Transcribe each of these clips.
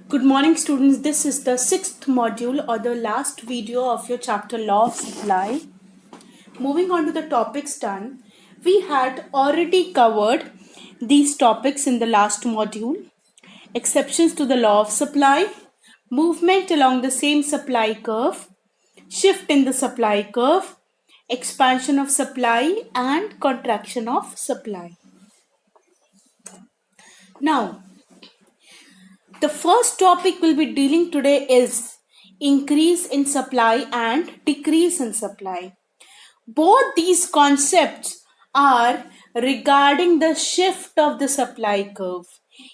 Good morning, students. This is the sixth module or the last video of your chapter Law of Supply. Moving on to the topics done, we had already covered these topics in the last module. Exceptions to the law of supply, movement along the same supply curve, shift in the supply curve, expansion of supply and contraction of supply. Now, the first topic we'll be dealing today is increase in supply and decrease in supply. Both these concepts are regarding the shift of the supply curve.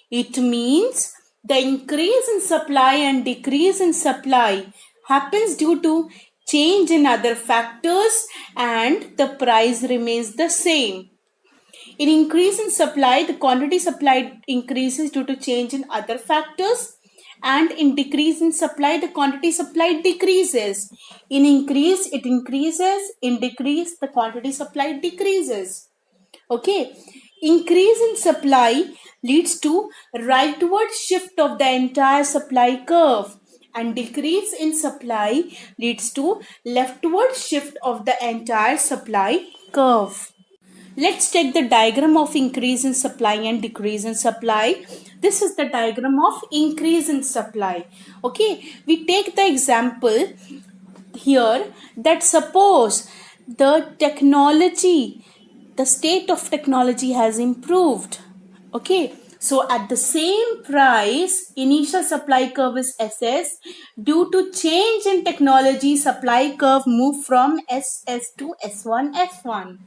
It means the increase in supply and decrease in supply happens due to change in other factors and the price remains the same. In increase in supply, the quantity supplied increases due to change in other factors, and in decrease in supply, the quantity supplied decreases. In increase, it increases. In decrease, the quantity supplied decreases. Okay. Increase in supply leads to rightward shift of the entire supply curve, and decrease in supply leads to leftward shift of the entire supply curve. Let's take the diagram of increase in supply and decrease in supply. This is the diagram of increase in supply. Okay, we take the example here that suppose the state of technology has improved. Okay, so at the same price, initial supply curve is SS. Due to change in technology, supply curve moved from SS to S1, S1.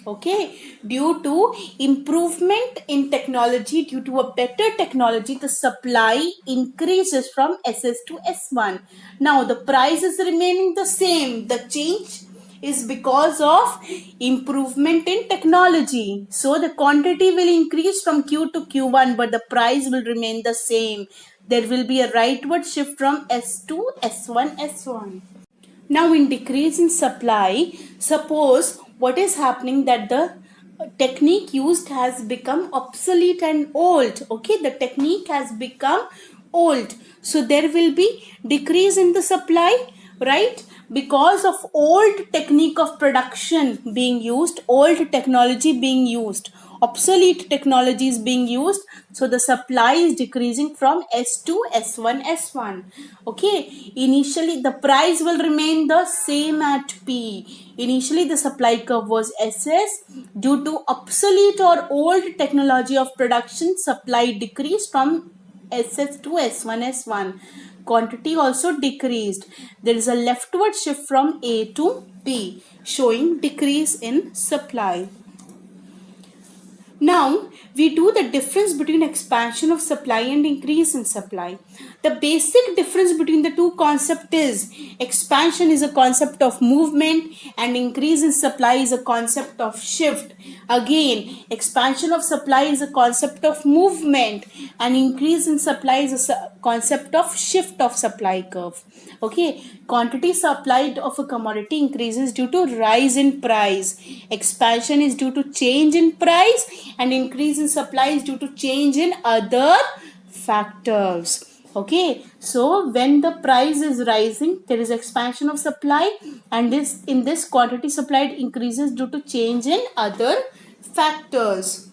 Okay, due to improvement in technology, due to a better technology, the supply increases from SS to S1. Now the price is remaining the same. The change is because of improvement in technology. So the quantity will increase from Q to Q1, but the price will remain the same. There will be a rightward shift from S to S1, S1. Now in decrease in supply, suppose what is happening that the technique used has become obsolete and old. Okay, the technique has become old. So there will be decrease in the supply, right? Because of old technique of production being used, old technology being used, obsolete technology is being used, so the supply is decreasing from S to S1, S1. Okay, initially the price will remain the same at P. Initially the supply curve was SS. Due to obsolete or old technology of production, supply decreased from SS to S1, S1. Quantity also decreased. There is a leftward shift from A to B, showing decrease in supply. Now, we do the difference between expansion of supply and increase in supply. The basic difference between the two concepts is expansion is a concept of movement and increase in supply is a concept of shift. Again, expansion of supply is a concept of movement and increase in supply is a concept of shift of supply curve. Okay, quantity supplied of a commodity increases due to rise in price. Expansion is due to change in price and increase in supply is due to change in other factors. Okay, so when the price is rising, there is expansion of supply, and in this quantity supplied increases due to change in other factors.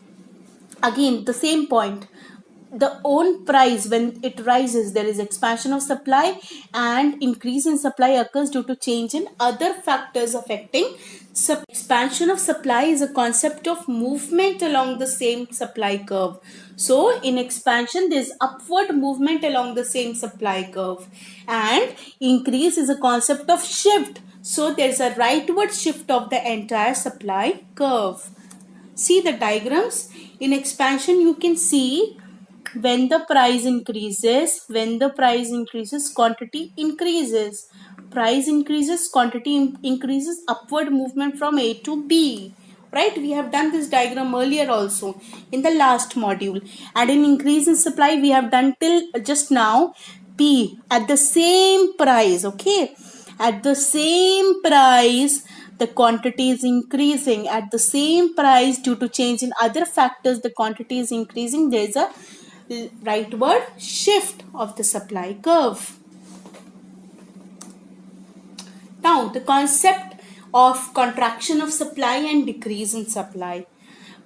Again, the same point. The own price, when it rises, there is expansion of supply, and increase in supply occurs due to change in other factors affecting expansion of supply is a concept of movement along the same supply curve. So in expansion there is upward movement along the same supply curve, and increase is a concept of shift. So there is a rightward shift of the entire supply curve. See the diagrams. In expansion you can see when the price increases, quantity increases. Price increases, quantity increases, upward movement from A to B. Right? We have done this diagram earlier also in the last module. And in increase in supply, we have done till just now P at the same price. Okay? At the same price, the quantity is increasing. At the same price, due to change in other factors, the quantity is increasing. There is a rightward shift of the supply curve. Now, the concept of contraction of supply and decrease in supply.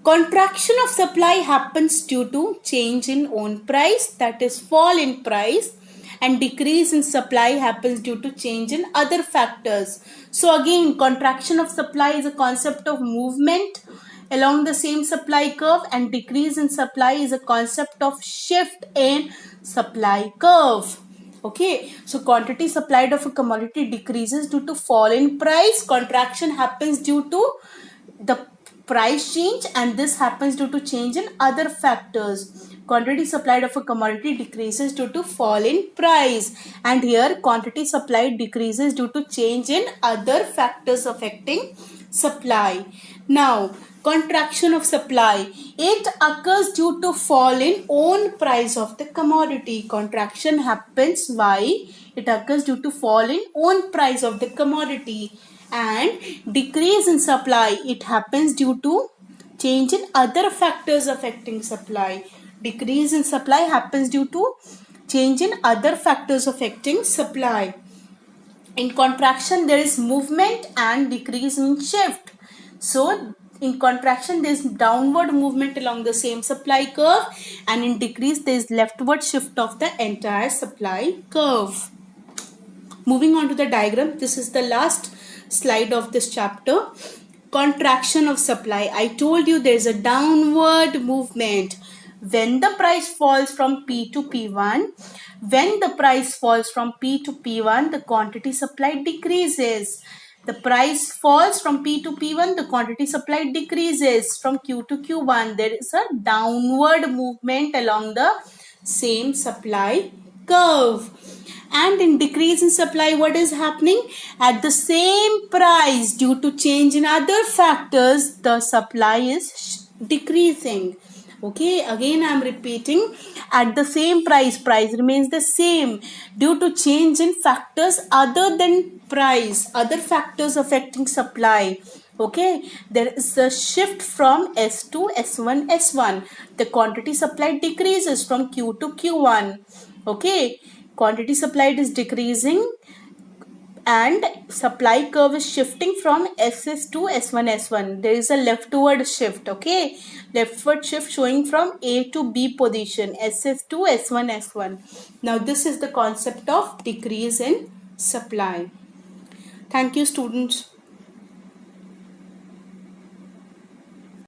Contraction of supply happens due to change in own price, that is fall in price, and decrease in supply happens due to change in other factors. So again, contraction of supply is a concept of movement along the same supply curve, and decrease in supply is a concept of shift in supply curve. Okay, so quantity supplied of a commodity decreases due to fall in price. Contraction happens due to the price change, and this happens due to change in other factors. Quantity supplied of a commodity decreases due to fall in price, and here quantity supplied decreases due to change in other factors affecting supply. Now, contraction of supply, it occurs due to fall in own price of the commodity. Contraction happens why? It occurs due to fall in own price of the commodity. And decrease in supply, it happens due to change in other factors affecting supply. Decrease in supply happens due to change in other factors affecting supply. In contraction, there is movement and decrease in shift. So, in contraction, there is downward movement along the same supply curve, and in decrease, there is leftward shift of the entire supply curve. Moving on to the diagram, this is the last slide of this chapter. Contraction of supply. I told you there is a downward movement. When the price falls from P to P1, when the price falls from P to P1, the quantity supplied decreases. The price falls from P to P1, the quantity supplied decreases. From Q to Q1, there is a downward movement along the same supply curve. And in decrease in supply, what is happening? At the same price, due to change in other factors, the supply is decreasing. Okay, again I am repeating, at the same price remains the same due to change in factors other than price, other factors affecting supply. Okay, there is a shift from S to S1, S1. The quantity supplied decreases from Q to Q1. Okay, quantity supplied is decreasing and supply curve is shifting from SS to S1, S1. There is a leftward shift. Okay, leftward shift showing from A to B position, SS to S1, S1. Now this is the concept of decrease in supply. Thank you, students.